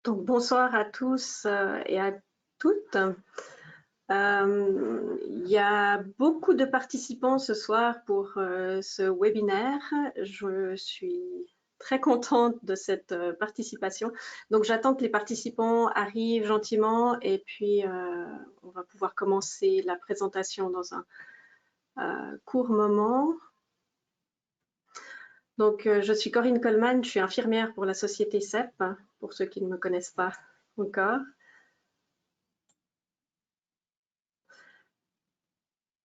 Donc, bonsoir à tous et à toutes. Il y a beaucoup de participants ce soir pour ce webinaire. Je suis très contente de cette participation. Donc, j'attends que les participants arrivent gentiment et puis on va pouvoir commencer la présentation dans un court moment. Donc, je suis Corinne Coleman, je suis infirmière pour la société CEP, pour ceux qui ne me connaissent pas encore.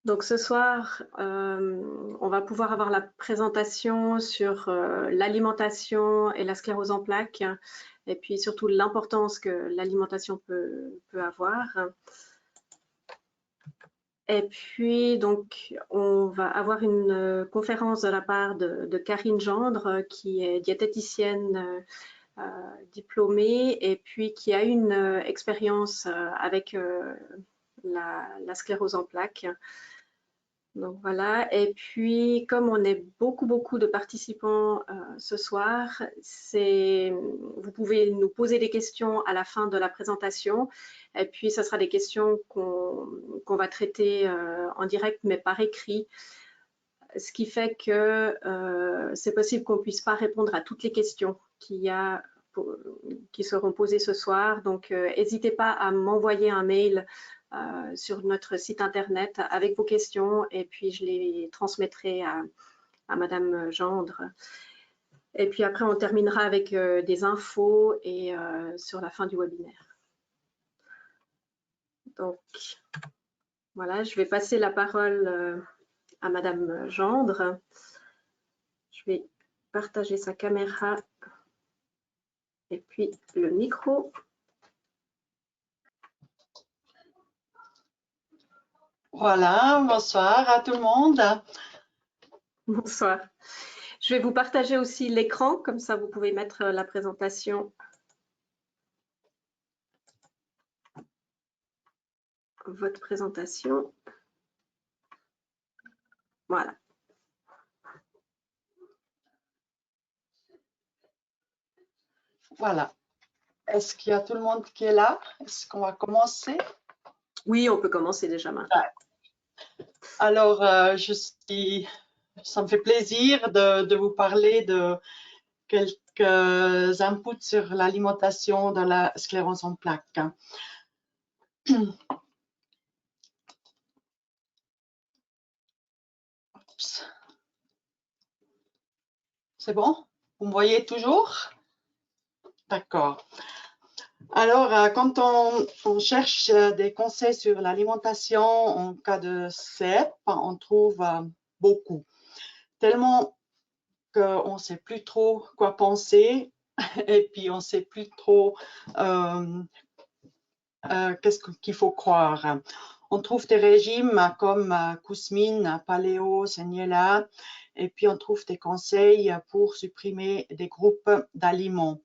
Donc ce soir, on va pouvoir avoir la présentation sur l'alimentation et la sclérose en plaques, et puis surtout l'importance que l'alimentation peut avoir. Et puis, donc, on va avoir une conférence de la part de Karine Gendre, qui est diététicienne diplômée et puis qui a une expérience avec la sclérose en plaques. Donc voilà, et puis comme on est beaucoup de participants ce soir, vous pouvez nous poser des questions à la fin de la présentation, et puis ce sera des questions qu'on va traiter en direct mais par écrit, ce qui fait que c'est possible qu'on ne puisse pas répondre à toutes les questions qui seront posées ce soir. Donc n'hésitez pas à m'envoyer un mail sur notre site internet avec vos questions et puis je les transmettrai à Madame Gendre. Et puis après, on terminera avec des infos et sur la fin du webinaire. Donc, voilà, je vais passer la parole à Madame Gendre. Je vais partager sa caméra et puis le micro. Voilà, bonsoir à tout le monde. Bonsoir. Je vais vous partager aussi l'écran, comme ça vous pouvez mettre la présentation. Votre présentation. Voilà. Voilà. Est-ce qu'il y a tout le monde qui est là? Est-ce qu'on va commencer? Oui, on peut commencer déjà maintenant. Alors, ça me fait plaisir de vous parler de quelques inputs sur l'alimentation de la sclérose en plaques. C'est bon? Vous me voyez toujours? D'accord. Alors, quand on cherche des conseils sur l'alimentation en cas de CEP, on trouve beaucoup. Tellement qu'on ne sait plus trop quoi penser et puis on ne sait plus trop qu'est-ce qu'il faut croire. On trouve des régimes comme Kousmine, Paléo, Seniela, et puis on trouve des conseils pour supprimer des groupes d'aliments.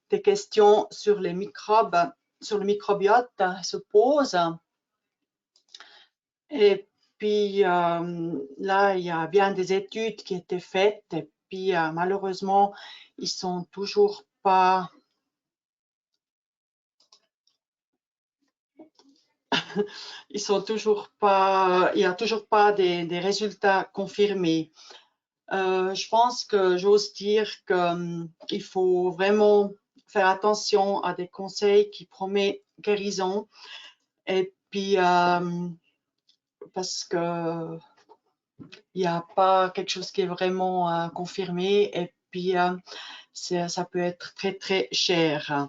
Des questions sur les microbes, sur le microbiote se posent. Et puis là, il y a bien des études qui étaient faites et puis malheureusement, ils sont toujours pas il n'y a toujours pas des résultats confirmés. Je pense que j'ose dire qu'il faut vraiment faire attention à des conseils qui promettent guérison et puis parce que il n'y a pas quelque chose qui est vraiment confirmé et puis ça peut être très cher.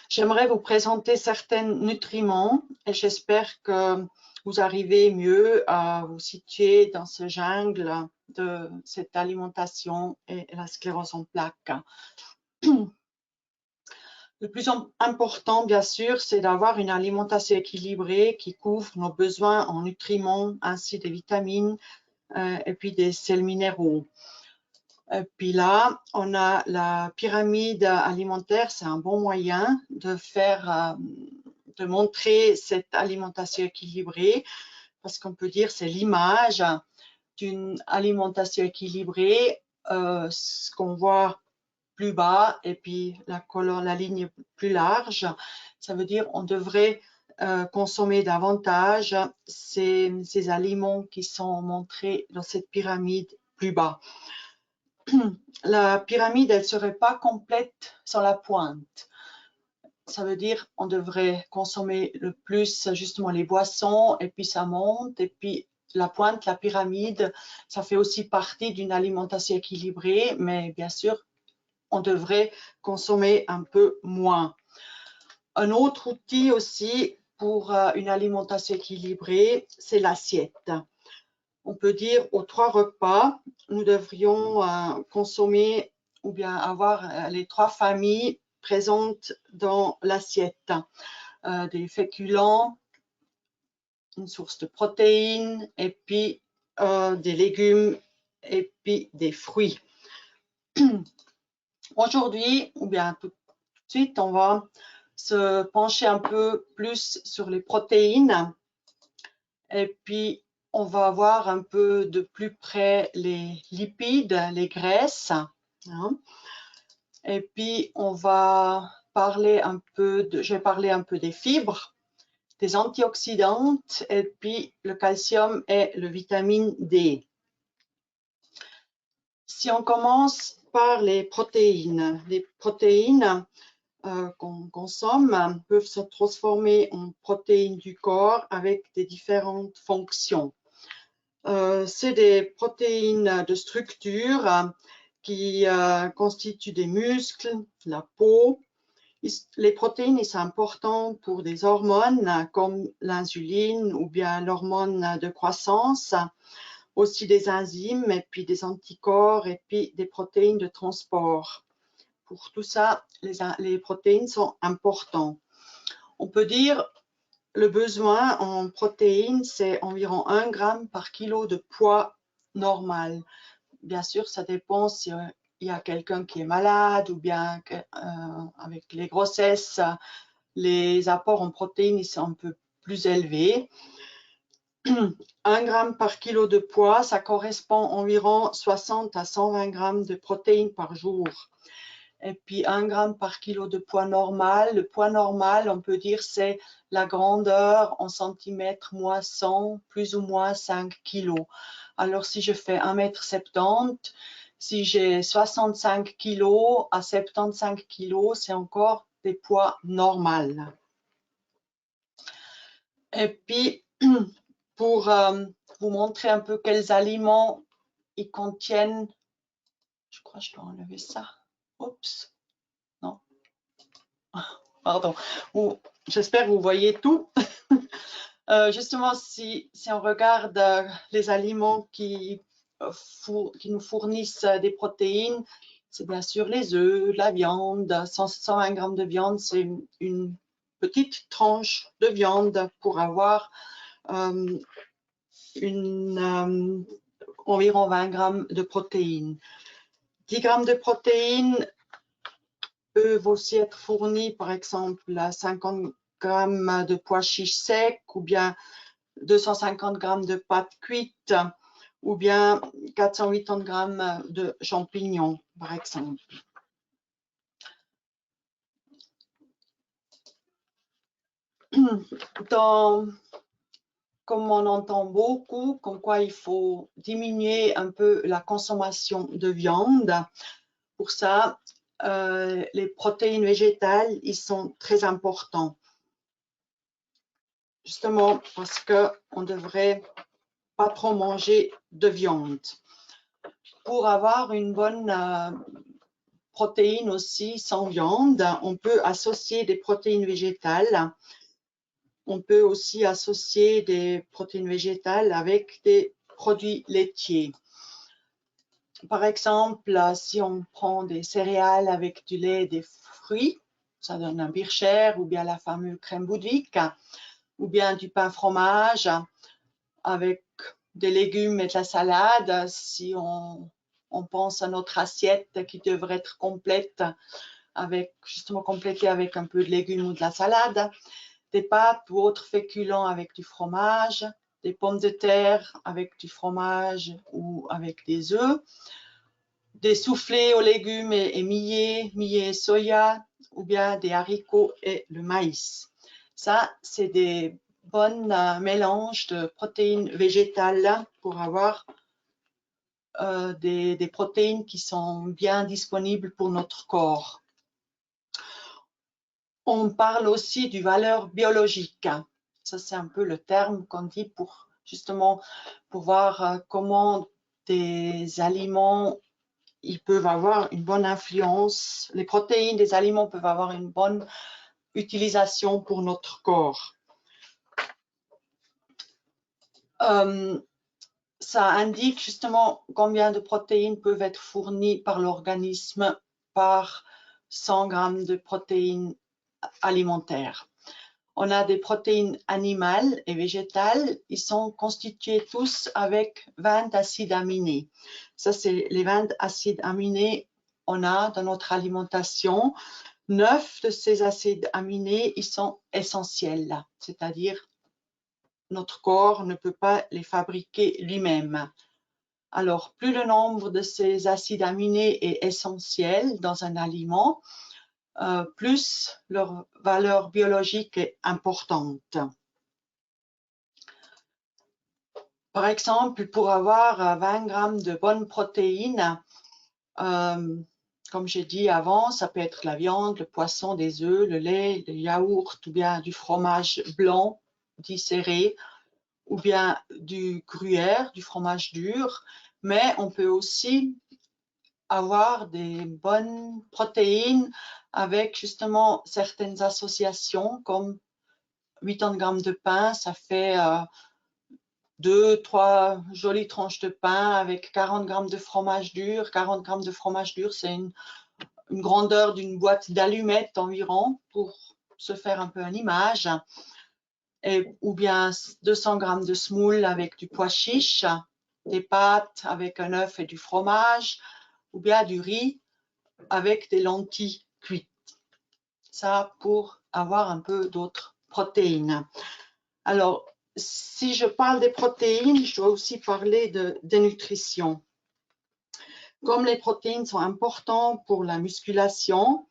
J'aimerais vous présenter certains nutriments et j'espère que vous arrivez mieux à vous situer dans ce jungle de cette alimentation et la sclérose en plaques. Le plus important, bien sûr, c'est d'avoir une alimentation équilibrée qui couvre nos besoins en nutriments ainsi des vitamines et puis des sels minéraux. Et puis là, on a la pyramide alimentaire, c'est un bon moyen de de montrer cette alimentation équilibrée, parce qu'on peut dire c'est l'image d'une alimentation équilibrée. Ce qu'on voit plus bas et puis la ligne plus large. Ça veut dire on devrait consommer davantage ces aliments qui sont montrés dans cette pyramide plus bas. La pyramide, elle ne serait pas complète sans la pointe. Ça veut dire on devrait consommer le plus justement les boissons et puis ça monte et puis la pointe, la pyramide, ça fait aussi partie d'une alimentation équilibrée, mais bien sûr, on devrait consommer un peu moins. Un autre outil aussi pour une alimentation équilibrée, c'est l'assiette. On peut dire aux 3 repas, nous devrions consommer ou bien avoir les 3 familles présentes dans l'assiette. Des féculents, une source de protéines et puis des légumes et puis des fruits. Aujourd'hui, ou bien tout de suite, on va se pencher un peu plus sur les protéines et puis on va voir un peu de plus près les lipides, les graisses. Hein. Et puis on va parler un peu je vais parler un peu des fibres, des antioxydantes et puis le calcium et le vitamine D. Si on commence par les protéines qu'on consomme peuvent se transformer en protéines du corps avec des différentes fonctions. C'est des protéines de structure qui constituent des muscles, la peau. Les protéines sont importantes pour des hormones comme l'insuline ou bien l'hormone de croissance, aussi des enzymes et puis des anticorps et puis des protéines de transport. Pour tout ça, les protéines sont importantes. On peut dire le besoin en protéines, c'est environ 1 gramme par kilo de poids normal. Bien sûr, ça dépend s'il y a quelqu'un qui est malade ou bien avec les grossesses, les apports en protéines sont un peu plus élevés. 1 gramme par kilo de poids, ça correspond environ 60 à 120 grammes de protéines par jour. Et puis 1 gramme par kilo de poids normal. Le poids normal, on peut dire, c'est la grandeur en centimètres moins 100, plus ou moins 5 kilos. Alors, si je fais 1,70 m, si j'ai 65 kilos à 75 kilos, c'est encore des poids normaux. Et puis, pour vous montrer un peu quels aliments ils contiennent, je crois que je dois enlever ça. Oups, non. Pardon. J'espère que vous voyez tout. Justement, si on regarde les aliments qui nous fournissent des protéines, c'est bien sûr les œufs, la viande. 120 grammes de viande, c'est une petite tranche de viande pour avoir environ 20 grammes de protéines. 10 grammes de protéines peuvent aussi être fournis, par exemple, à 50 grammes de pois chiches secs ou bien 250 grammes de pâtes cuites ou bien 480 grammes de champignons, par exemple. Comme on entend beaucoup, comme quoi il faut diminuer un peu la consommation de viande. Pour ça, les protéines végétales, ils sont très importants. Justement parce qu'on ne devrait pas trop manger de viande. Pour avoir une bonne protéine aussi sans viande, on peut associer des protéines végétales. On peut aussi associer des protéines végétales avec des produits laitiers. Par exemple, si on prend des céréales avec du lait et des fruits, ça donne un Bircher ou bien la fameuse crème Boudwig, ou bien du pain fromage avec des légumes et de la salade. Si on pense à notre assiette qui devrait être complète, justement complétée avec un peu de légumes ou de la salade, des pâtes ou autres féculents avec du fromage, des pommes de terre avec du fromage ou avec des œufs. des soufflés aux légumes et millet et soya, ou bien des haricots et le maïs. Ça, c'est des bons mélanges de protéines végétales pour avoir des protéines qui sont bien disponibles pour notre corps. On parle aussi du valeur biologique. Ça, c'est un peu le terme qu'on dit pour justement voir comment des aliments ils peuvent avoir une bonne influence, les protéines des aliments peuvent avoir une bonne utilisation pour notre corps. Ça indique justement combien de protéines peuvent être fournies par l'organisme par 100 grammes de protéines alimentaires. On a des protéines animales et végétales. Ils sont constitués tous avec 20 acides aminés. Ça, c'est les 20 acides aminés qu'on a dans notre alimentation. 9 de ces acides aminés, ils sont essentiels, c'est-à-dire notre corps ne peut pas les fabriquer lui-même. Alors, plus le nombre de ces acides aminés est essentiel dans un aliment, plus leur valeur biologique est importante. Par exemple, pour avoir 20 grammes de bonnes protéines, comme j'ai dit avant, ça peut être la viande, le poisson, des œufs, le lait, le yaourt, ou bien du fromage blanc dit serré, ou bien du gruyère, du fromage dur. Mais on peut aussi avoir des bonnes protéines avec justement certaines associations comme 80 grammes de pain, ça fait 2-3 jolies tranches de pain avec 40 grammes de fromage dur. 40 grammes de fromage dur, c'est une grandeur d'une boîte d'allumettes environ pour se faire un peu une image. Ou bien 200 grammes de semoule avec du pois chiche, des pâtes avec un œuf et du fromage, ou bien du riz avec des lentilles cuites. Ça pour avoir un peu d'autres protéines. Alors, si je parle des protéines, je dois aussi parler de nutrition. Comme les protéines sont importantes pour la musculation,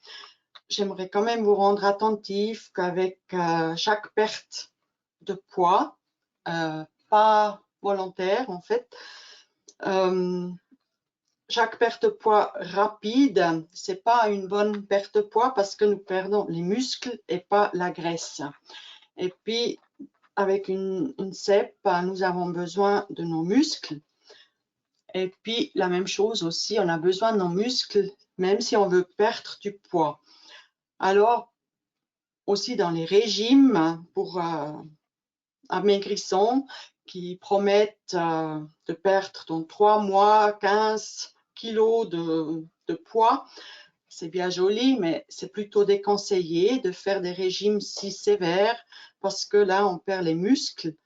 j'aimerais quand même vous rendre attentif qu'avec chaque perte de poids, pas volontaire en fait, chaque perte de poids rapide, c'est pas une bonne perte de poids parce que nous perdons les muscles et pas la graisse. Et puis, avec une CEP, nous avons besoin de nos muscles. Et puis, la même chose aussi, on a besoin de nos muscles, même si on veut perdre du poids. Alors, aussi dans les régimes pour amaigrissants qui promettent de perdre dans 3 mois 15 kilos de poids, c'est bien joli, mais c'est plutôt déconseillé de faire des régimes si sévères parce que là, on perd les muscles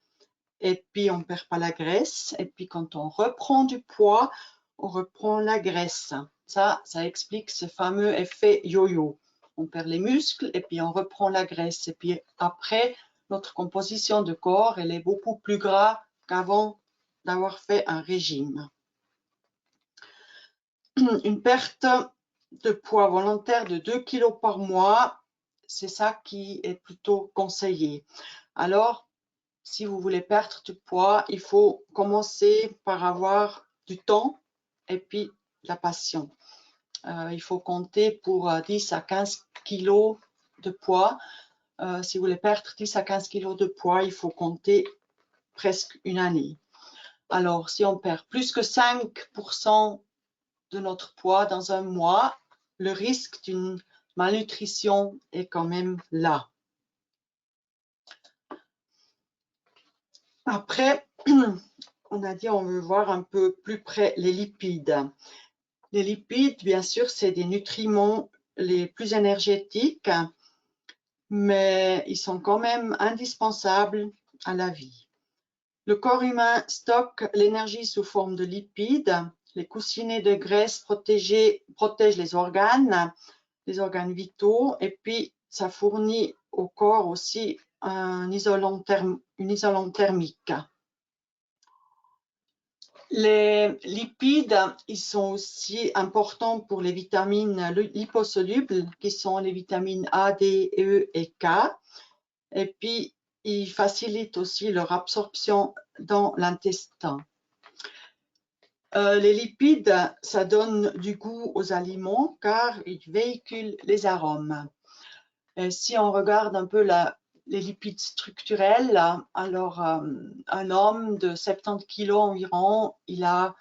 et puis on ne perd pas la graisse. Et puis quand on reprend du poids, on reprend la graisse. Ça explique ce fameux effet yo-yo. On perd les muscles et puis on reprend la graisse. Et puis après, notre composition de corps, elle est beaucoup plus gras qu'avant d'avoir fait un régime. Une perte de poids volontaire de 2 kg par mois, c'est ça qui est plutôt conseillé. Alors, si vous voulez perdre du poids, il faut commencer par avoir du temps et puis la passion. Il faut compter pour 10 à 15 kg de poids. Si vous voulez perdre 10 à 15 kg de poids, il faut compter presque une année. Alors, si on perd plus que 5% de notre poids dans un mois, le risque d'une malnutrition est quand même là. Après, on a dit on veut voir un peu plus près les lipides. Les lipides, bien sûr, c'est des nutriments les plus énergétiques, mais ils sont quand même indispensables à la vie. Le corps humain stocke l'énergie sous forme de lipides. Les coussinets de graisse protègent les organes vitaux, et puis ça fournit au corps aussi une isolant thermique. Les lipides, ils sont aussi importants pour les vitamines liposolubles, qui sont les vitamines A, D, E et K. Et puis, ils facilitent aussi leur absorption dans l'intestin. Les lipides, ça donne du goût aux aliments car ils véhiculent les arômes. Et si on regarde un peu les lipides structurels, alors un homme de 70 kg environ, il a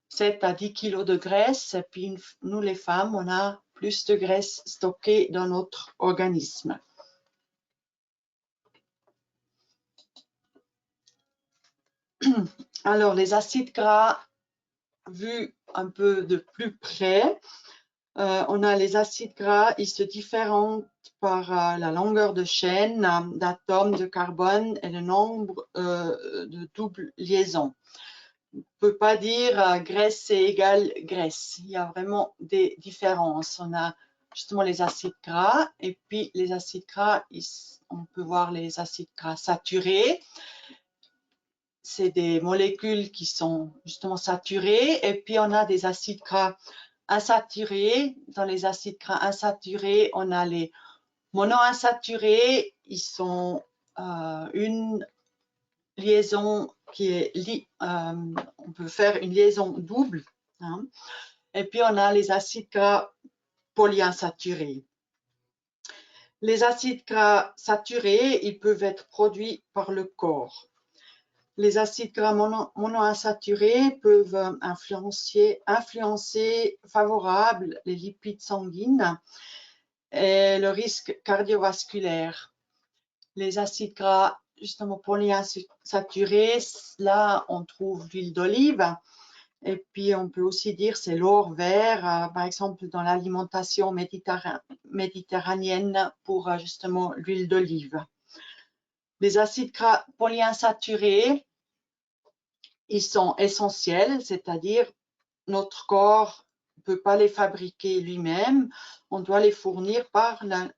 7 à 10 kg de graisse. Et puis nous, les femmes, on a plus de graisse stockée dans notre organisme. Alors, les acides gras, vus un peu de plus près, on a les acides gras, ils se différencient par la longueur de chaîne d'atomes de carbone et le nombre de doubles liaisons. On ne peut pas dire graisse c'est égal graisse. Il y a vraiment des différences. On a justement les acides gras et puis les acides gras, on peut voir les acides gras saturés. C'est des molécules qui sont justement saturées et puis on a des acides gras insaturés. Dans les acides gras insaturés, on a les monoinsaturés. Ils sont une liaison qui est on peut faire une liaison double, hein. Et puis on a les acides gras polyinsaturés. Les acides gras saturés, ils peuvent être produits par le corps. Les acides gras monoinsaturés peuvent influencer favorable les lipides sanguines et le risque cardiovasculaire. Les acides gras justement polyinsaturés, là on trouve l'huile d'olive et puis on peut aussi dire c'est l'or vert, par exemple dans l'alimentation méditerranéenne pour justement l'huile d'olive. Les acides gras polyinsaturés, ils sont essentiels, c'est-à-dire notre corps ne peut pas les fabriquer lui-même, on doit les fournir par la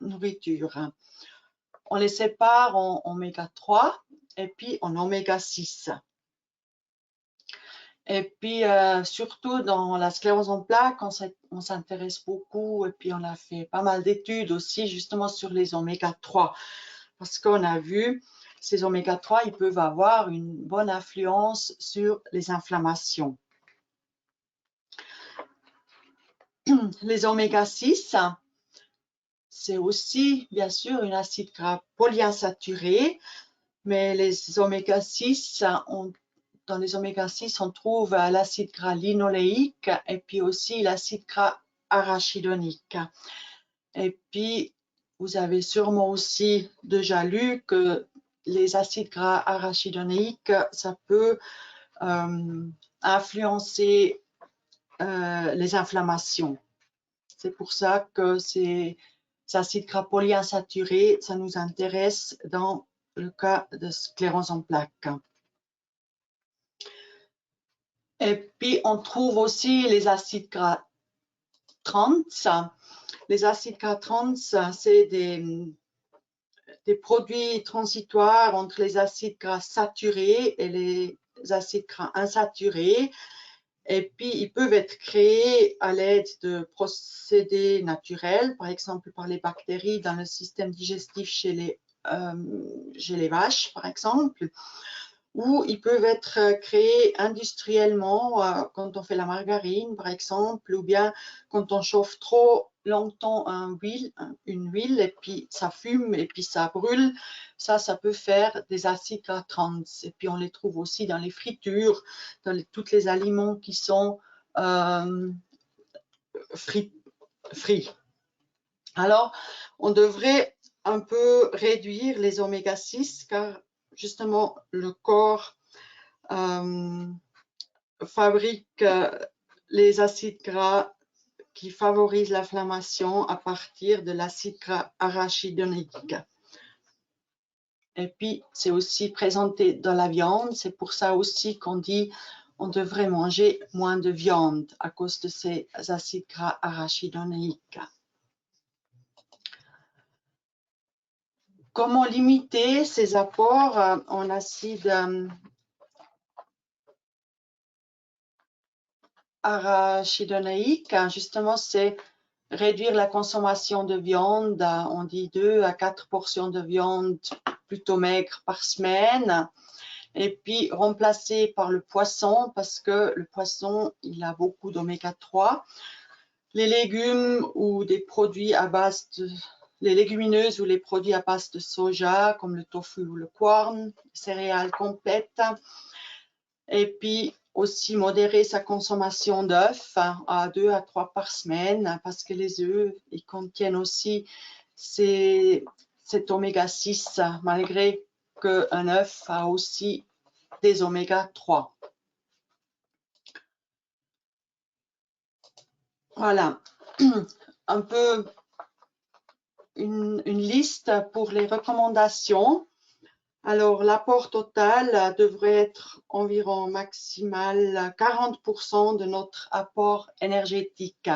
nourriture. On les sépare en oméga 3 et puis en oméga 6. Et puis, surtout dans la sclérose en plaques, on s'intéresse beaucoup et puis on a fait pas mal d'études aussi justement sur les oméga 3 parce qu'on a vu ces oméga 3, ils peuvent avoir une bonne influence sur les inflammations. Les oméga 6, c'est aussi bien sûr une acide gras polyinsaturé, mais les oméga 6, dans les oméga 6, on trouve l'acide gras linoléique et puis aussi l'acide gras arachidonique. Et puis, vous avez sûrement aussi déjà lu que les acides gras arachidoniques, ça peut influencer les inflammations. C'est pour ça que ces acides gras polyinsaturés, ça nous intéresse dans le cas de sclérose en plaques. Et puis, on trouve aussi les acides gras trans. Les acides gras trans, c'est des produits transitoires entre les acides gras saturés et les acides gras insaturés. Et puis, ils peuvent être créés à l'aide de procédés naturels, par exemple par les bactéries dans le système digestif chez les vaches, par exemple, ou ils peuvent être créés industriellement quand on fait la margarine, par exemple, ou bien quand on chauffe trop longtemps une huile et puis ça fume et puis ça brûle. Ça peut faire des acides gras trans. Et puis on les trouve aussi dans les fritures, dans tous les aliments qui sont frits. Alors, on devrait un peu réduire les oméga 6 car justement le corps fabrique les acides gras qui favorisent l'inflammation à partir de l'acide gras arachidonique. Et puis, c'est aussi présenté dans la viande. C'est pour ça aussi qu'on dit on devrait manger moins de viande à cause de ces acides gras arachidoniques. Comment limiter ces apports en acides arachidonaïques, justement, c'est réduire la consommation de viande. On dit 2 à 4 portions de viande plutôt maigre par semaine. Et puis remplacer par le poisson, parce que le poisson, il a beaucoup d'oméga 3. Les légumes ou des produits à base de les légumineuses ou les produits à base de soja, comme le tofu ou le corn, céréales complètes. Et puis aussi modérer sa consommation d'œufs à 2 à 3 par semaine, parce que les œufs, ils contiennent aussi cet oméga 6, malgré qu'un œuf a aussi des oméga 3. Voilà, un peu une liste pour les recommandations. Alors, l'apport total devrait être environ maximal 40% de notre apport énergétique.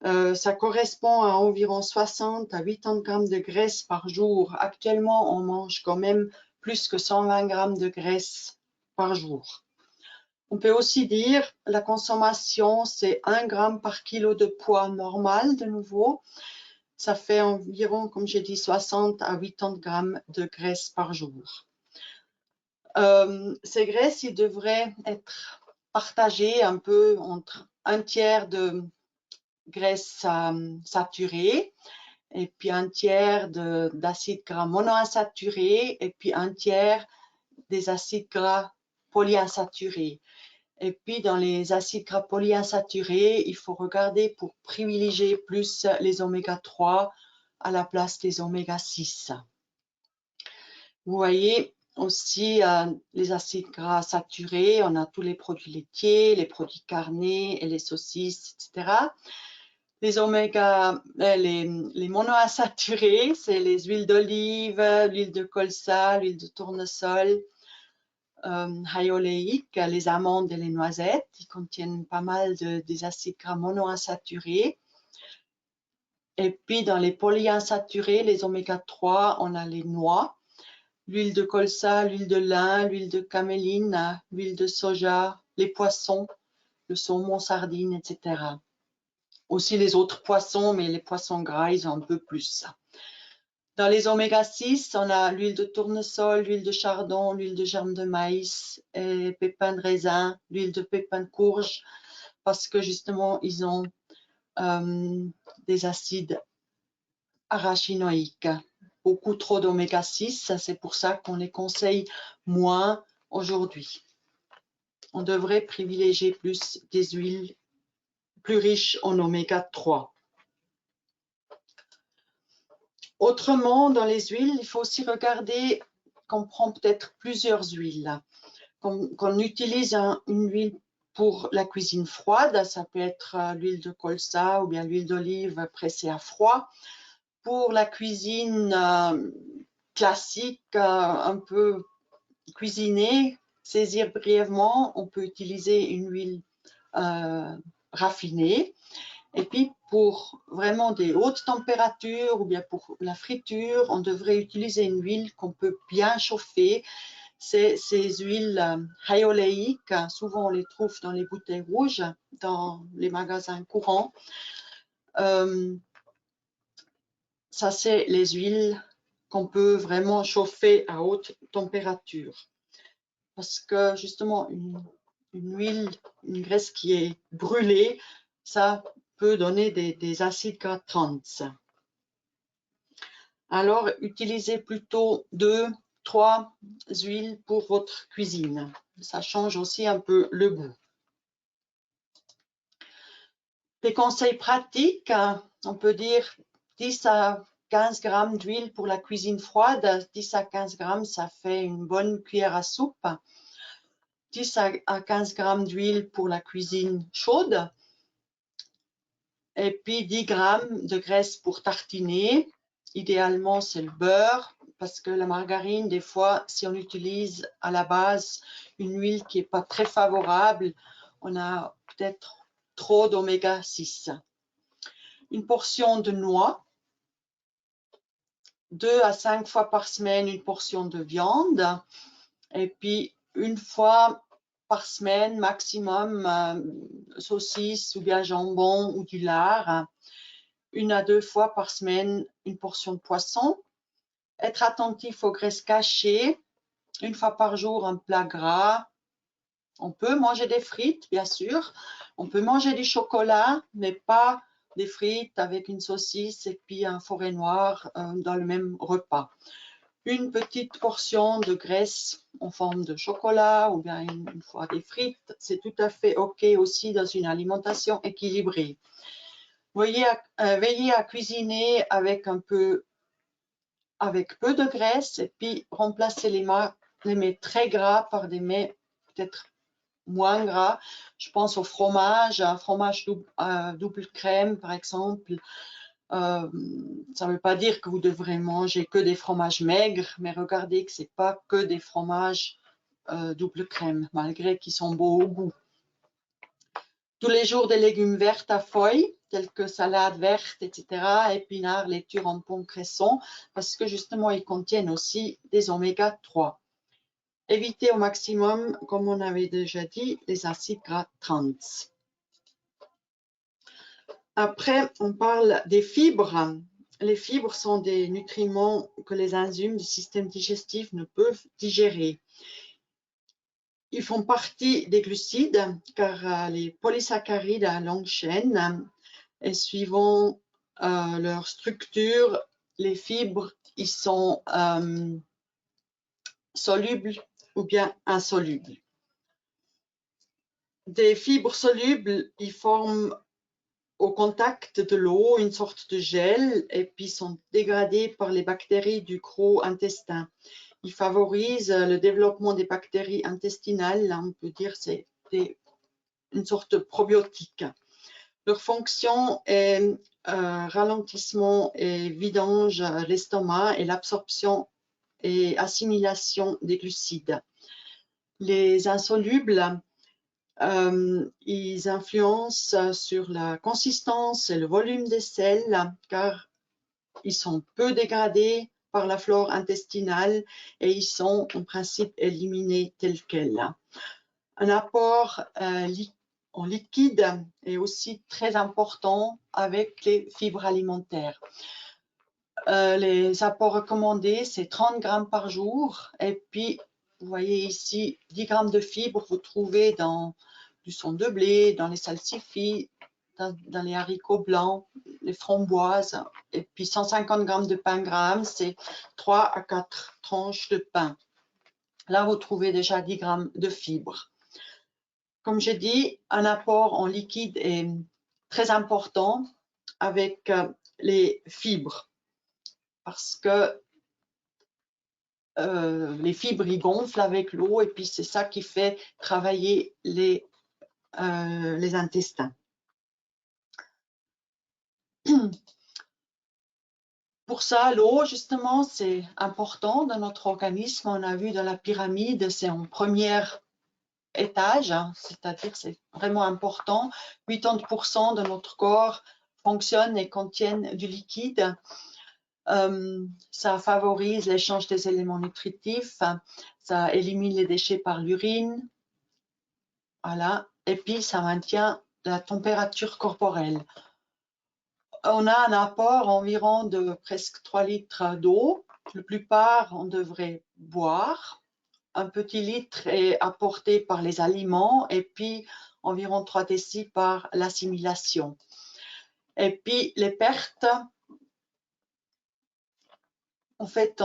Ça correspond à environ 60 à 80 grammes de graisse par jour. Actuellement, on mange quand même plus que 120 grammes de graisse par jour. On peut aussi dire la consommation, c'est 1 gramme par kilo de poids normal de nouveau. Ça fait environ, comme j'ai dit, 60 à 80 grammes de graisse par jour. Ces graisses, ils devraient être partagées un peu entre un tiers de graisse saturée et puis un tiers d'acides gras monoinsaturés et puis un tiers des acides gras polyinsaturés. Et puis, dans les acides gras polyinsaturés, il faut regarder pour privilégier plus les oméga 3 à la place des oméga 6. Vous voyez aussi les acides gras saturés, on a tous les produits laitiers, les produits carnés et les saucisses, etc. Les oméga, les monoinsaturés, c'est les huiles d'olive, l'huile de colza, l'huile de tournesol, high oléiques, les amandes et les noisettes, ils contiennent pas mal des acides gras monoinsaturés. Et puis dans les polyinsaturés, les oméga 3, on a les noix, l'huile de colza, l'huile de lin, l'huile de caméline, l'huile de soja, les poissons, le saumon, sardines, etc. Aussi les autres poissons, mais les poissons gras, ils ont un peu plus. Dans les oméga 6, on a l'huile de tournesol, l'huile de chardon, l'huile de germe de maïs, et pépins de raisin, l'huile de pépins de courge, parce que justement, ils ont des acides arachidoniques. Beaucoup trop d'oméga 6, c'est pour ça qu'on les conseille moins aujourd'hui. On devrait privilégier plus des huiles plus riches en oméga 3. Autrement, dans les huiles, il faut aussi regarder qu'on prend peut-être plusieurs huiles. Qu'on utilise une huile pour la cuisine froide, ça peut être l'huile de colza ou bien l'huile d'olive pressée à froid. Pour la cuisine classique, un peu cuisinée, saisir brièvement, on peut utiliser une huile raffinée. Et puis, pour vraiment des hautes températures ou bien pour la friture, on devrait utiliser une huile qu'on peut bien chauffer. Ces huiles high oléiques, souvent on les trouve dans les bouteilles rouges, dans les magasins courants. Ça, c'est les huiles qu'on peut vraiment chauffer à haute température. Parce que justement, une huile, une graisse qui est brûlée, ça peut donner des acides gras trans. Alors, utilisez plutôt 2, 3 huiles pour votre cuisine. Ça change aussi un peu le goût. Des conseils pratiques, on peut dire 10 à 15 grammes d'huile pour la cuisine froide. 10 à 15 grammes, ça fait une bonne cuillère à soupe. 10 à 15 grammes d'huile pour la cuisine chaude. Et puis 10 grammes de graisse pour tartiner. Idéalement, c'est le beurre, parce que la margarine, des fois, si on utilise à la base une huile qui n'est pas très favorable, on a peut-être trop d'oméga 6. Une portion de noix, 2 à 5 fois par semaine, une portion de viande, et puis une fois par semaine maximum, saucisse ou bien jambon ou du lard. 1 à 2 fois par semaine, une portion de poisson. Être attentif aux graisses cachées. 1 fois par jour, un plat gras. On peut manger des frites, bien sûr. On peut manger du chocolat, mais pas des frites avec une saucisse et puis un forêt noir dans le même repas. Une petite portion de graisse en forme de chocolat ou bien une fois des frites, c'est tout à fait OK aussi dans une alimentation équilibrée. Veillez à cuisiner avec peu de graisse et puis remplacer les mets très gras par des mets peut-être moins gras. Je pense au fromage, un fromage double crème par exemple. Ça ne veut pas dire que vous devrez manger que des fromages maigres, mais regardez que ce n'est pas que des fromages double crème, malgré qu'ils sont beaux au goût. Tous les jours des légumes verts à feuilles, tels que salade verte, etc., épinards, laitue, rampons, cressons, parce que justement, ils contiennent aussi des oméga 3. Évitez au maximum, comme on avait déjà dit, les acides gras trans. Après, on parle des fibres. Les fibres sont des nutriments que les enzymes du système digestif ne peuvent digérer. Ils font partie des glucides car les polysaccharides à longue chaîne et suivant leur structure, les fibres ils sont solubles ou bien insolubles. Des fibres solubles, ils forment au contact de l'eau une sorte de gel et puis sont dégradés par les bactéries du gros intestin. Ils favorisent le développement des bactéries intestinales, on peut dire c'est une sorte de probiotique. Leur fonction est ralentissement et vidange l'estomac et l'absorption et assimilation des glucides. Les insolubles, ils influencent sur la consistance et le volume des sels car ils sont peu dégradés par la flore intestinale et ils sont en principe éliminés tels quels. Un apport en liquide est aussi très important avec les fibres alimentaires. Les apports recommandés, c'est 30 grammes par jour. Et puis, vous voyez ici, 10 grammes de fibres, vous trouvez dans du son de blé, dans les salsifis, dans les haricots blancs, les framboises. Et puis, 150 grammes de pain gramme, c'est 3 à 4 tranches de pain. Là, vous trouvez déjà 10 grammes de fibres. Comme j'ai dit, un apport en liquide est très important avec les fibres parce que les fibres ils gonflent avec l'eau et puis c'est ça qui fait travailler les intestins. Pour ça, l'eau, justement, c'est important dans notre organisme. On a vu dans la pyramide, c'est en premier étage, hein, c'est-à-dire c'est vraiment important. 80% de notre corps fonctionne et contiennent du liquide. Ça favorise l'échange des éléments nutritifs, ça élimine les déchets par l'urine, voilà, et puis ça maintient la température corporelle. On a un apport environ de presque 3 litres d'eau. La plupart, on devrait boire. Un petit litre est apporté par les aliments et puis environ 3 décis par l'assimilation. Et puis les pertes, en fait,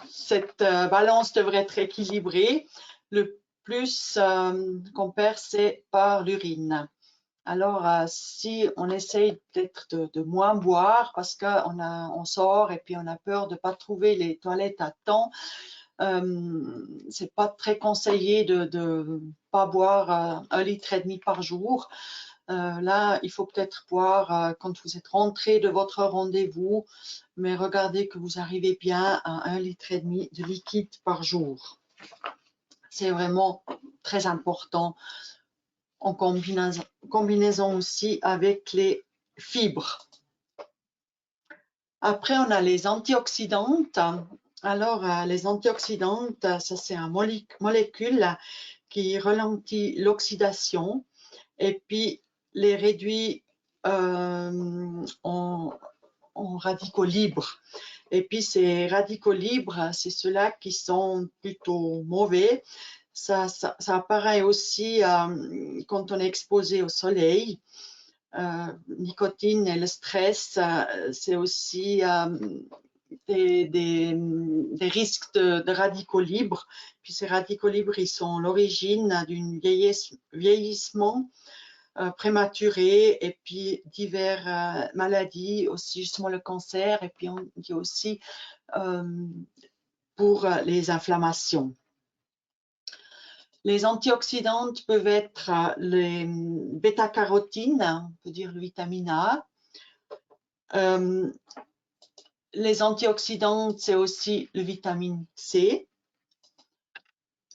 cette balance devrait être équilibrée. Le plus qu'on perd, c'est par l'urine. Alors, si on essaye peut-être de moins boire parce qu'on sort et puis on a peur de ne pas trouver les toilettes à temps, c'est pas très conseillé de ne pas boire 1,5 litre par jour. Là, il faut peut-être boire quand vous êtes rentré de votre rendez-vous, mais regardez que vous arrivez bien à 1,5 litre de liquide par jour. C'est vraiment très important en combinaison aussi avec les fibres. Après, on a les antioxydantes. Alors, les antioxydantes, ça c'est une molécule qui ralentit l'oxydation et puis les réduit en radicaux libres. Et puis ces radicaux libres, c'est ceux-là qui sont plutôt mauvais. Ça apparaît aussi quand on est exposé au soleil. Nicotine et le stress, c'est aussi des risques de radicaux libres. Puis ces radicaux libres, ils sont l'origine d'un vieillissement prématuré et puis diverses maladies, aussi justement le cancer, et puis on dit aussi pour les inflammations. Les antioxydantes peuvent être les bêta-carotines, on peut dire le vitamine A. Les antioxydantes, c'est aussi le vitamine C,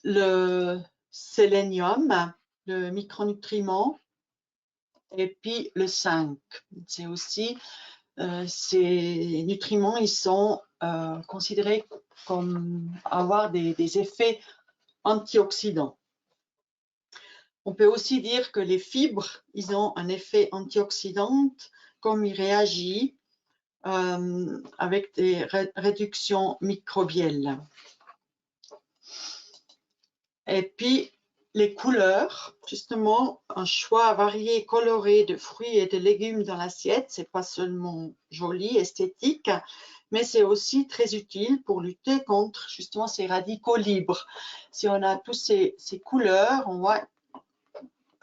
le sélénium, le micronutriment, et puis le zinc. C'est aussi ces nutriments, ils sont considérés comme avoir des effets antioxydants. On peut aussi dire que les fibres, ils ont un effet antioxydant, comme ils réagissent avec des réductions microbielles. Et puis, les couleurs, justement, un choix varié et coloré de fruits et de légumes dans l'assiette, c'est pas seulement joli, esthétique, mais c'est aussi très utile pour lutter contre justement ces radicaux libres. Si on a tous ces couleurs, on voit,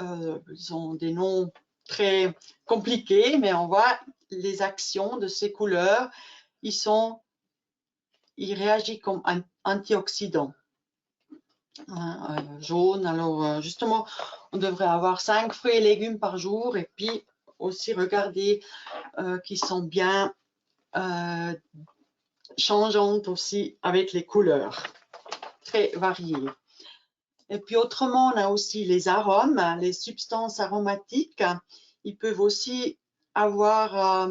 ils ont des noms très compliqués, mais on voit les actions de ces couleurs, ils réagissent comme antioxydants. Jaune, alors justement, on devrait avoir 5 fruits et légumes par jour et puis aussi regarder qu'ils sont bien changeantes aussi avec les couleurs, très variées. Et puis autrement, on a aussi les arômes, les substances aromatiques. Ils peuvent aussi avoir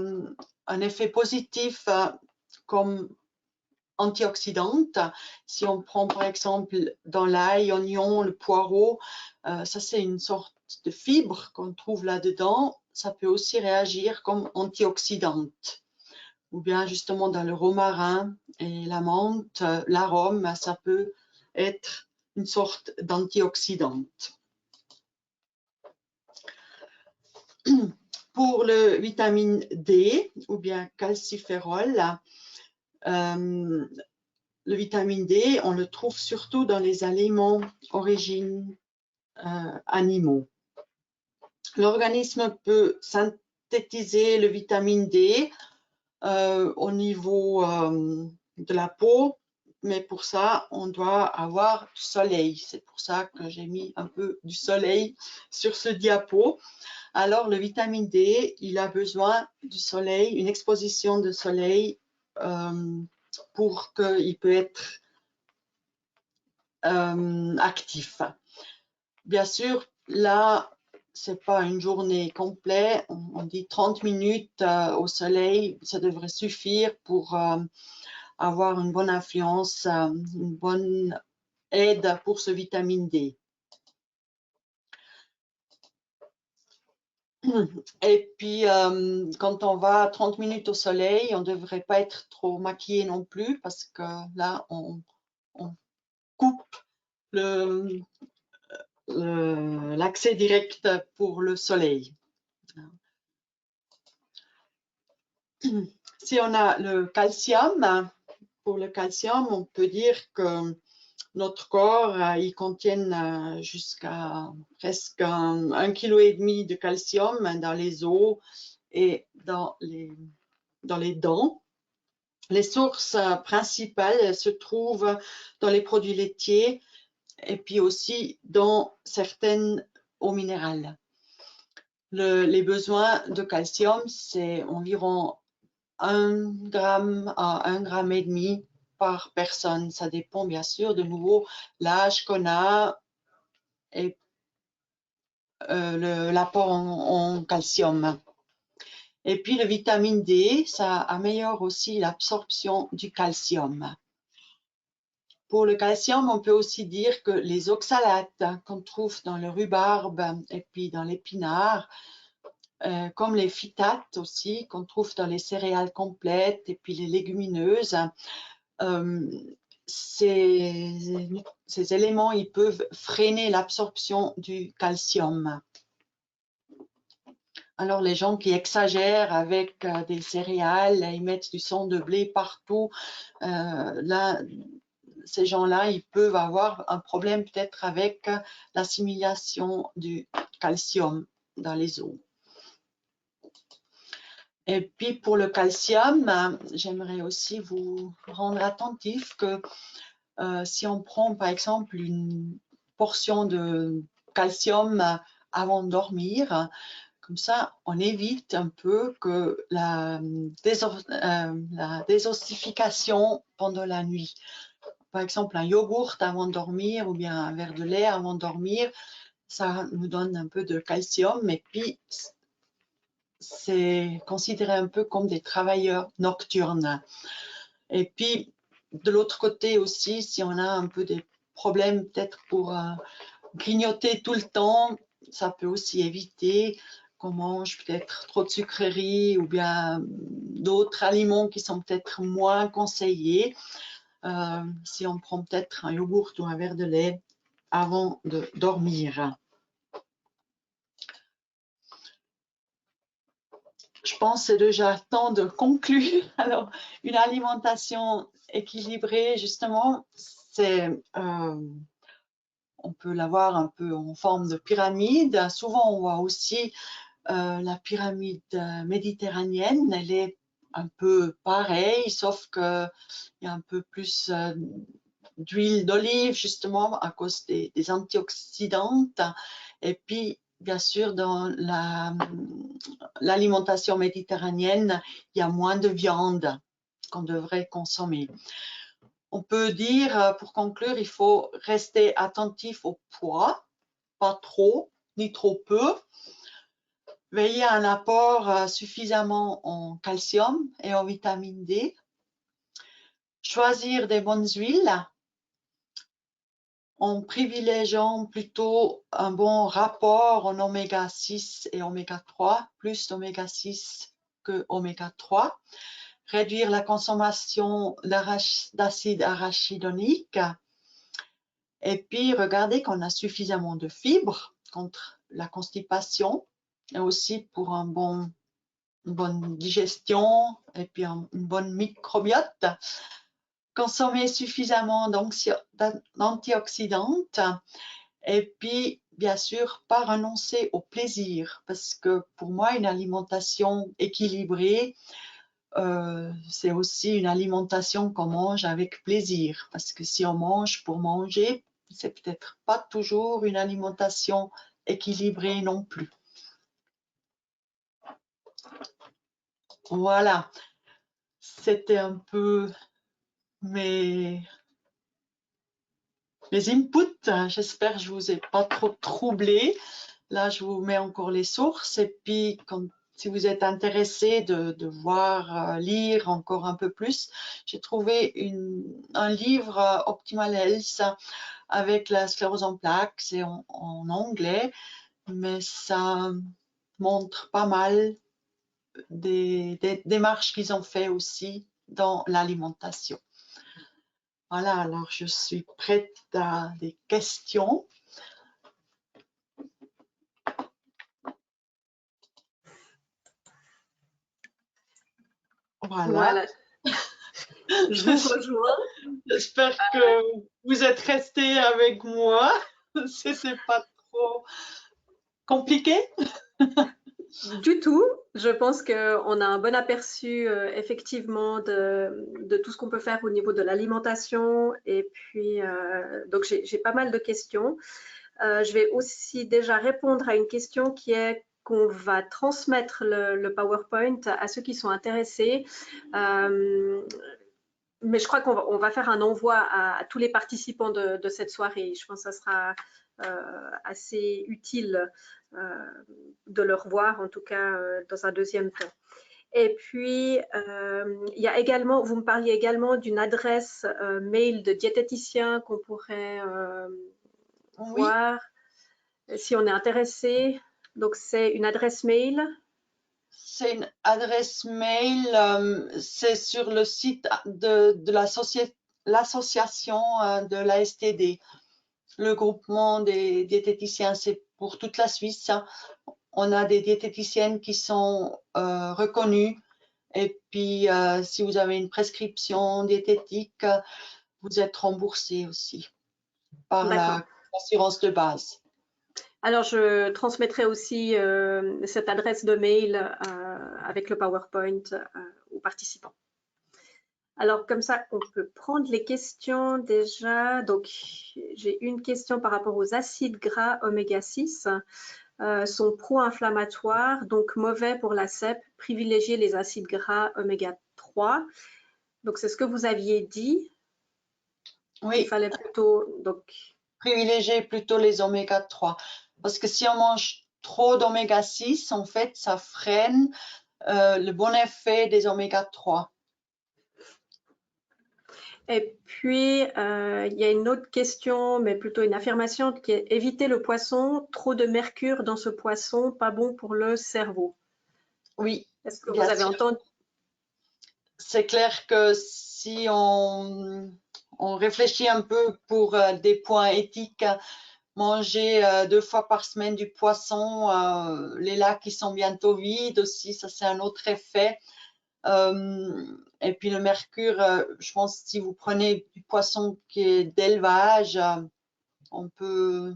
un effet positif comme antioxydantes. Si on prend par exemple dans l'ail, oignon, le poireau, ça c'est une sorte de fibre qu'on trouve là-dedans. Ça peut aussi réagir comme antioxydante. Ou bien justement dans le romarin et la menthe, l'arôme, ça peut être une sorte d'antioxydante. Pour le vitamine D ou bien calciférol, le vitamine D, on le trouve surtout dans les aliments d'origine animaux. L'organisme peut synthétiser le vitamine D au niveau de la peau, mais pour ça, on doit avoir du soleil. C'est pour ça que j'ai mis un peu du soleil sur ce diapo. Alors, le vitamine D, il a besoin du soleil, une exposition de soleil pour qu'il puisse être actif. Bien sûr, là, c'est pas une journée complète. On dit 30 minutes au soleil, ça devrait suffire pour avoir une bonne influence, une bonne aide pour ce vitamine D. Et puis, quand on va 30 minutes au soleil, on ne devrait pas être trop maquillé non plus parce que là, on coupe l'accès direct pour le soleil. Si on a le calcium, pour le calcium, on peut dire que notre corps, il contient jusqu'à presque 1,5 kg de calcium dans les os et dans les dents. Les sources principales se trouvent dans les produits laitiers et puis aussi dans certaines eaux minérales. Les besoins de calcium, c'est environ 1 gramme à 1,5 gramme par personne. Ça dépend bien sûr de nouveau l'âge qu'on a et l'apport en calcium. Et puis le vitamine D, ça améliore aussi l'absorption du calcium. Pour le calcium, on peut aussi dire que les oxalates qu'on trouve dans le rhubarbe et puis dans l'épinard, comme les phytates aussi, qu'on trouve dans les céréales complètes et puis les légumineuses, ces éléments, ils peuvent freiner l'absorption du calcium. Alors, les gens qui exagèrent avec des céréales, ils mettent du son de blé partout, là, ces gens-là, ils peuvent avoir un problème peut-être avec l'assimilation du calcium dans les os. Et puis pour le calcium, j'aimerais aussi vous rendre attentif que si on prend par exemple une portion de calcium avant de dormir, comme ça on évite un peu que la désossification pendant la nuit. Par exemple, un yogourt avant de dormir ou bien un verre de lait avant de dormir, ça nous donne un peu de calcium et puis c'est considéré un peu comme des travailleurs nocturnes. Et puis, de l'autre côté aussi, si on a un peu des problèmes peut-être pour grignoter tout le temps, ça peut aussi éviter qu'on mange peut-être trop de sucreries ou bien d'autres aliments qui sont peut-être moins conseillés. Si on prend peut-être un yogourt ou un verre de lait avant de dormir. Je pense que c'est déjà temps de conclure. Alors, une alimentation équilibrée, justement, c'est, on peut l'avoir un peu en forme de pyramide. Souvent, on voit aussi la pyramide méditerranéenne. Elle est un peu pareille, sauf qu'il y a un peu plus d'huile d'olive, justement, à cause des antioxydantes. Et puis, bien sûr, dans l'alimentation méditerranéenne, il y a moins de viande qu'on devrait consommer. On peut dire, pour conclure, il faut rester attentif au poids, pas trop ni trop peu. Veiller à un apport suffisamment en calcium et en vitamine D. Choisir des bonnes huiles en privilégiant plutôt un bon rapport en oméga 6 et oméga 3, plus d'oméga 6 que oméga 3. Réduire la consommation d'acide arachidonique. Et puis, regarder qu'on a suffisamment de fibres contre la constipation et aussi pour une bonne digestion et puis une bonne microbiote. Consommer suffisamment d'antioxydantes et puis, bien sûr, pas renoncer au plaisir parce que pour moi, une alimentation équilibrée, c'est aussi une alimentation qu'on mange avec plaisir parce que si on mange pour manger, c'est peut-être pas toujours une alimentation équilibrée non plus. Voilà, c'était un peu mes inputs. J'espère que je vous ai pas trop troublé. Là, je vous mets encore les sources et puis si vous êtes intéressé de voir, lire encore un peu plus, j'ai trouvé un livre Optimal Health avec la sclérose en plaques, c'est en anglais, mais ça montre pas mal des démarches qu'ils ont fait aussi dans l'alimentation. Voilà, alors je suis prête à des questions. Voilà. Je vous rejoins. J'espère que vous êtes restés avec moi. C'était pas trop compliqué? Du tout. Je pense qu'on a un bon aperçu effectivement de tout ce qu'on peut faire au niveau de l'alimentation. Et puis, donc j'ai pas mal de questions. Je vais aussi déjà répondre à une question qui est qu'on va transmettre le PowerPoint à ceux qui sont intéressés. Mais je crois qu'on va faire un envoi à tous les participants de cette soirée. Je pense que ça sera assez utile de le revoir, en tout cas dans un deuxième temps. Et puis, il y a également, vous me parliez également d'une adresse mail de diététicien qu'on pourrait Oui, voir si on est intéressé. Donc, c'est une adresse mail. c'est une adresse mail, c'est sur le site de l'association de la STD, le groupement des diététiciens, c'est pour toute la Suisse, hein. On a des diététiciennes qui sont reconnues. Et puis, si vous avez une prescription diététique, vous êtes remboursé aussi par D'accord. l'assurance de base. Alors, je transmettrai aussi cette adresse de mail avec le PowerPoint aux participants. Alors, comme ça, on peut prendre les questions déjà. Donc, j'ai une question par rapport aux acides gras oméga 6. Sont pro-inflammatoires, donc mauvais pour la CEP, privilégier les acides gras oméga 3. Donc, c'est ce que vous aviez dit. Il Oui, fallait plutôt, donc, privilégier plutôt les oméga 3. Parce que si on mange trop d'oméga 6, en fait, ça freine le bon effet des oméga 3. et puis, il y a une autre question, mais plutôt une affirmation, qui est éviter le poisson, trop de mercure dans ce poisson, pas bon pour le cerveau. Oui, Est-ce que bien vous avez sûr. entendu? C'est clair que si on réfléchit un peu pour des points éthiques, manger 2 fois par semaine du poisson, les lacs qui sont bientôt vides aussi, ça c'est un autre effet. Et puis le mercure, je pense que si vous prenez du poisson qui est d'élevage, on peut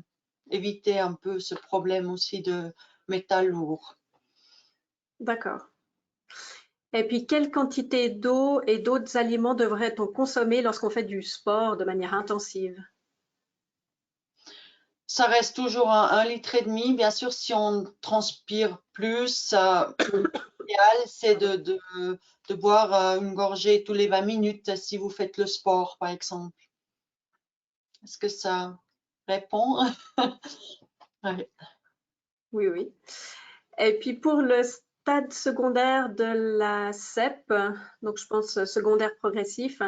éviter un peu ce problème aussi de métal lourd. D'accord. Et puis, quelle quantité d'eau et d'autres aliments devrait-on consommer lorsqu'on fait du sport de manière intensive? Ça reste toujours 1,5 litre. Bien sûr, si on transpire plus, l'idéal, c'est de boire une gorgée tous les 20 minutes si vous faites le sport, par exemple. Est-ce que ça répond? Ouais. Oui, oui. Et puis pour le stade secondaire de la CEP, donc je pense secondaire progressif,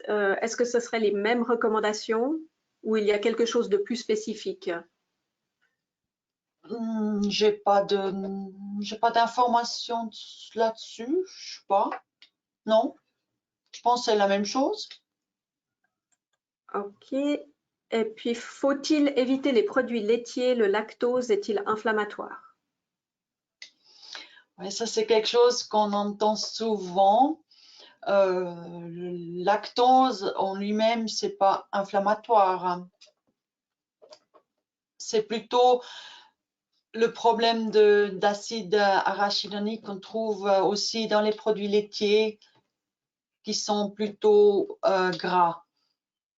est-ce que ce serait les mêmes recommandations ou il y a quelque chose de plus spécifique? J'ai pas d'informations là-dessus, je sais pas. Non, je pense que c'est la même chose. Ok. Et puis, faut-il éviter les produits laitiers? Le lactose est-il inflammatoire? Ouais, ça, c'est quelque chose qu'on entend souvent. Le lactose en lui-même, c'est pas inflammatoire, hein. C'est plutôt le problème d'acide arachidonique qu'on trouve aussi dans les produits laitiers qui sont plutôt gras.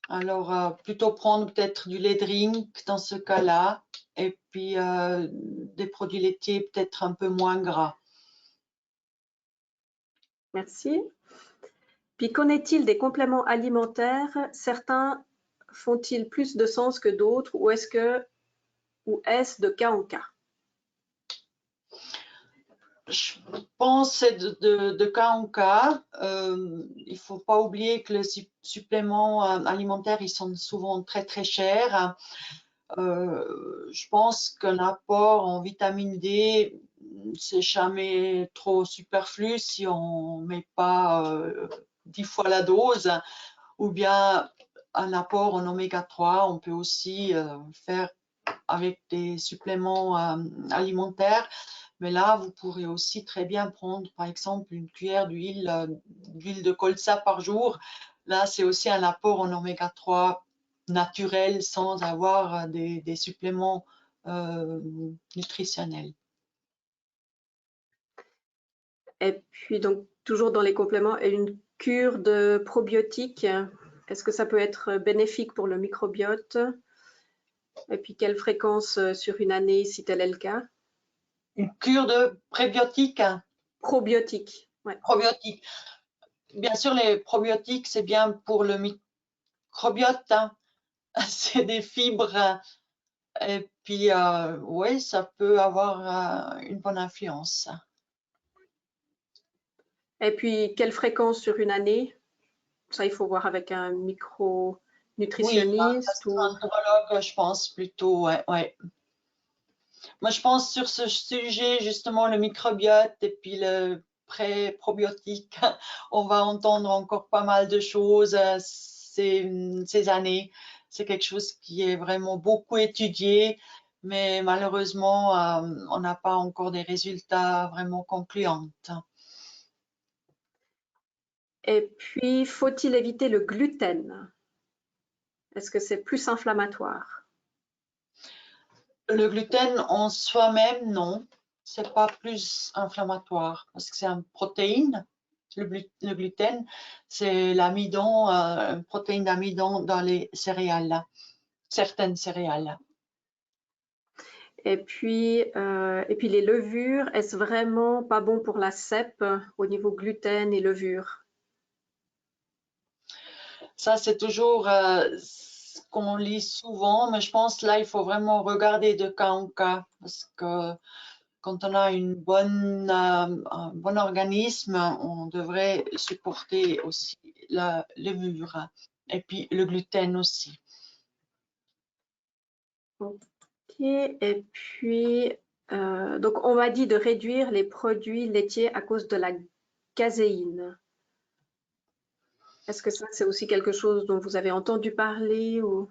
Alors, plutôt prendre peut-être du lait drink dans ce cas-là, et puis des produits laitiers peut-être un peu moins gras. Merci. Puis, qu'en est-il des compléments alimentaires? Certains font-ils plus de sens que d'autres ou est-ce de cas en cas? Je pense que c'est de cas en cas. Il ne faut pas oublier que les suppléments alimentaires, ils sont souvent très très chers. Je pense qu'un apport en vitamine D, c'est jamais trop superflu si on ne met pas 10 fois la dose. Ou bien un apport en oméga 3, on peut aussi faire avec des suppléments alimentaires. Mais là, vous pourrez aussi très bien prendre, par exemple, une cuillère d'huile de colza par jour. Là, c'est aussi un apport en oméga 3 naturel sans avoir des suppléments nutritionnels. Et puis, donc, toujours dans les compléments, et une cure de probiotiques, est-ce que ça peut être bénéfique pour le microbiote? Et puis, quelle fréquence sur une année, si tel est le cas? Une cure de prébiotiques, hein, Probiotiques, ouais. probiotiques. Bien sûr, les probiotiques, c'est bien pour le microbiote, hein. C'est des fibres. Et puis, oui, ça peut avoir une bonne influence. Et puis, quelle fréquence sur une année? Ça, il faut voir avec un Oui, un micronutritionniste ou… gastroentérologue, je pense plutôt, ouais, ouais. Moi, je pense sur ce sujet, justement, le microbiote et puis le pré-probiotique, on va entendre encore pas mal de choses ces années. C'est quelque chose qui est vraiment beaucoup étudié, mais malheureusement, on n'a pas encore des résultats vraiment concluants. Et puis, faut-il éviter le gluten? Est-ce que c'est plus inflammatoire? Le gluten en soi-même, non, c'est pas plus inflammatoire parce que c'est une protéine. Le gluten, c'est l'amidon, une protéine d'amidon dans les céréales, certaines céréales. Et puis les levures, est-ce vraiment pas bon pour la cèpe au niveau gluten et levure? Ça, c'est toujours ce qu'on lit souvent, mais je pense là, il faut vraiment regarder de cas en cas parce que quand on a un bon organisme, on devrait supporter aussi la levure et puis le gluten aussi. Ok, et puis, donc on m'a dit de réduire les produits laitiers à cause de la caséine. Est-ce que ça, c'est aussi quelque chose dont vous avez entendu parler ou…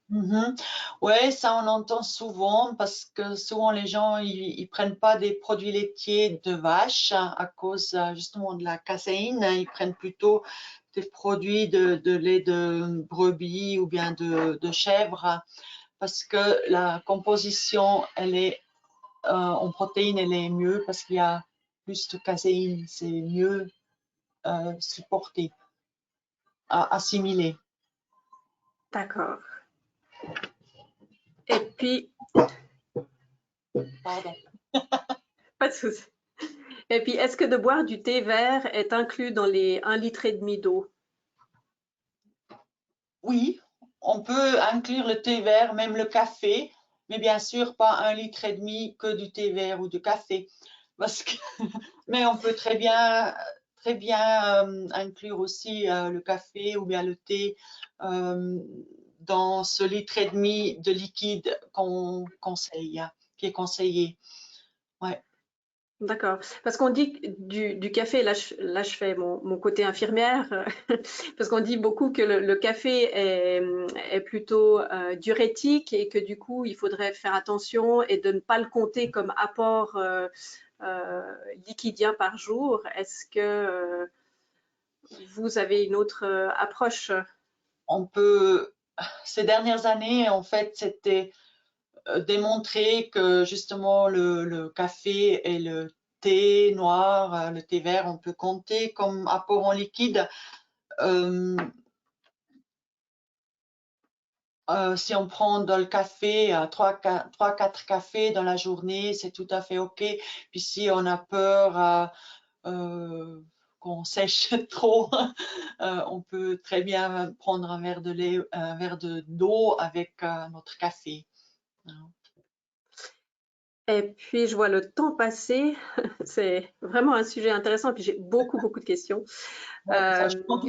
Mhm. Ouais, ça on entend souvent parce que souvent les gens ils prennent pas des produits laitiers de vache à cause justement de la caséine, hein. Ils prennent plutôt des produits de lait de brebis ou bien de chèvre parce que la composition elle est en protéines elle est mieux parce qu'il y a plus de caséine, c'est mieux supporté, assimilé. D'accord. Et puis, Pardon. pas de souci. Et puis, est-ce que de boire du thé vert est inclus dans les 1,5 litre d'eau? Oui, on peut inclure le thé vert, même le café, mais bien sûr pas 1,5 litre que du thé vert ou du café. Parce que, mais on peut très bien inclure aussi le café ou bien le thé euh, dans ce 1,5 litre de liquide qu'on conseille, qui est conseillé. Ouais. D'accord. Parce qu'on dit que du café, là je fais mon côté infirmière, parce qu'on dit beaucoup que le café est plutôt diurétique et que du coup, il faudrait faire attention et de ne pas le compter comme apport liquidien par jour. Est-ce que vous avez une autre approche? On peut, ces dernières années, en fait, c'était démontré que justement le café et le thé noir, le thé vert, on peut compter comme apport en liquide. Euh, si on prend dans le café 3-4 cafés dans la journée, c'est tout à fait OK. Puis si on a peur qu'on sèche trop, on peut très bien prendre un verre de lait, un verre d'eau avec notre café. Et puis, je vois le temps passer. C'est vraiment un sujet intéressant. Et puis, j'ai beaucoup de questions. Ouais, ça, je Euh, pense.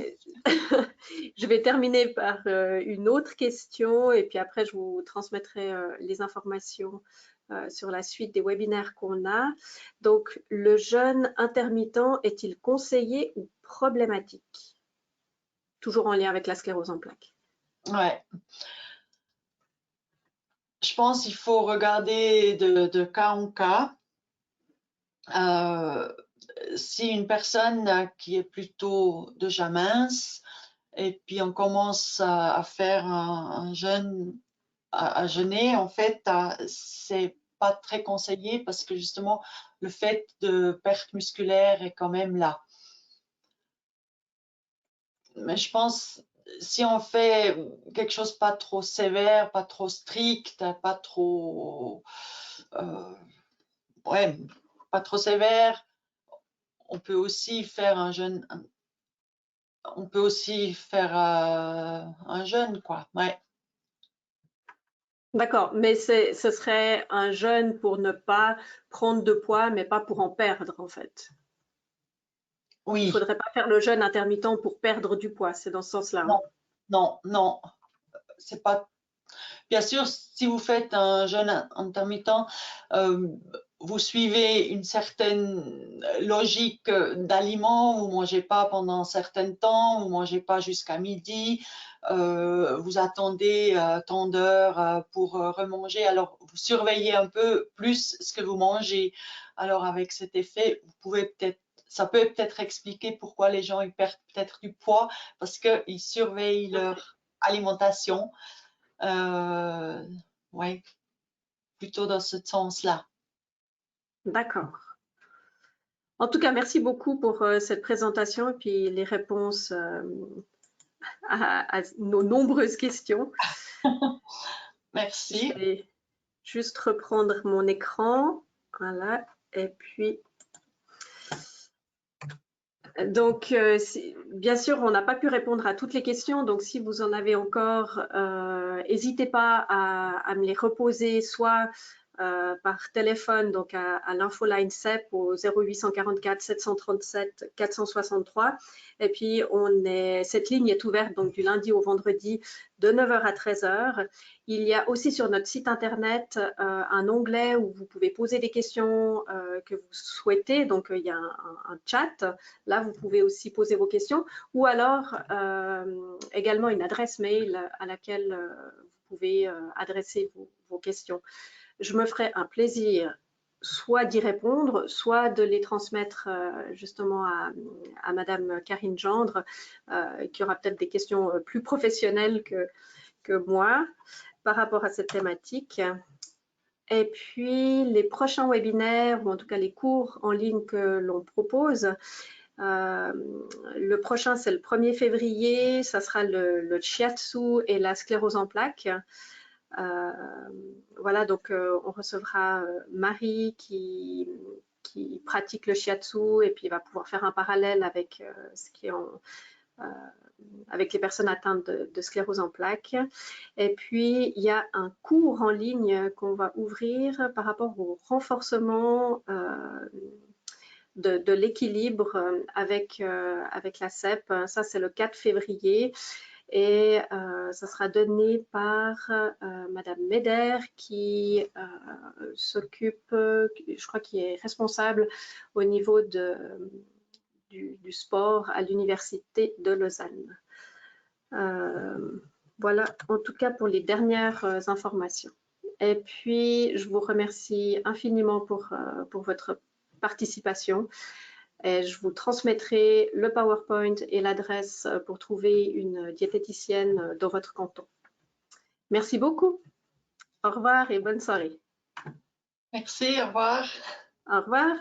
je vais terminer par une autre question et puis après, je vous transmettrai les informations sur la suite des webinaires qu'on a. Donc, le jeûne intermittent est-il conseillé ou problématique? Toujours en lien avec la sclérose en plaques. Ouais. Je pense qu'il faut regarder de cas en cas. Euh, si une personne qui est plutôt déjà mince et puis on commence à faire un jeûne, à jeûner, en fait, c'est pas très conseillé parce que justement le fait de perte musculaire est quand même là. Mais je pense si on fait quelque chose pas trop sévère, pas trop strict, pas trop euh, ouais, pas trop sévère, on peut aussi faire un jeûne, on peut aussi faire un jeûne, quoi. Ouais. D'accord, mais ce serait un jeûne pour ne pas prendre de poids, mais pas pour en perdre en fait. Il ne Oui, faudrait pas faire le jeûne intermittent pour perdre du poids, c'est dans ce sens-là. non, non, non, c'est pas. Bien sûr, si vous faites un jeûne intermittent, euh, vous suivez une certaine logique d'aliments, vous mangez pas pendant un certain temps, vous mangez pas jusqu'à midi, vous attendez tant d'heures pour remanger, alors vous surveillez un peu plus ce que vous mangez. Alors avec cet effet, vous pouvez peut-être, ça peut peut-être expliquer pourquoi les gens ils perdent peut-être du poids, parce qu'ils surveillent leur alimentation. Ouais, plutôt dans ce sens-là. D'accord. En tout cas, merci beaucoup pour cette présentation et puis les réponses à nos nombreuses questions. Je Merci. vais juste reprendre mon écran. Voilà. Et puis, donc, bien sûr, on n'a pas pu répondre à toutes les questions. Donc, si vous en avez encore, n'hésitez pas à me les reposer, soit par téléphone, donc à l'infoline CEP au 0844 737 463. Et puis, cette ligne est ouverte donc du lundi au vendredi de 9h à 13h. Il y a aussi sur notre site internet un onglet où vous pouvez poser des questions que vous souhaitez. Donc, il y a un chat. Là, vous pouvez aussi poser vos questions ou alors également une adresse mail à laquelle vous pouvez adresser vos questions. Je me ferai un plaisir soit d'y répondre, soit de les transmettre justement à Madame Karine Gendre, qui aura peut-être des questions plus professionnelles que moi par rapport à cette thématique. Et puis, les prochains webinaires, ou en tout cas les cours en ligne que l'on propose, le prochain, c'est le 1er février, ça sera le shiatsu et la sclérose en plaques. Voilà, donc on recevra Marie qui pratique le shiatsu et puis va pouvoir faire un parallèle avec ce qui est avec les personnes atteintes de sclérose en plaques. Et puis, il y a un cours en ligne qu'on va ouvrir par rapport au renforcement de l'équilibre avec la CEP. Ça, c'est le 4 février. Et ça sera donné par Madame Meder qui s'occupe, je crois, qui est responsable au niveau du sport à l'Université de Lausanne. Voilà, en tout cas pour les dernières informations. Et puis, je vous remercie infiniment pour votre participation. Et je vous transmettrai le PowerPoint et l'adresse pour trouver une diététicienne dans votre canton. Merci beaucoup. Au revoir et bonne soirée. Merci, au revoir. Au revoir.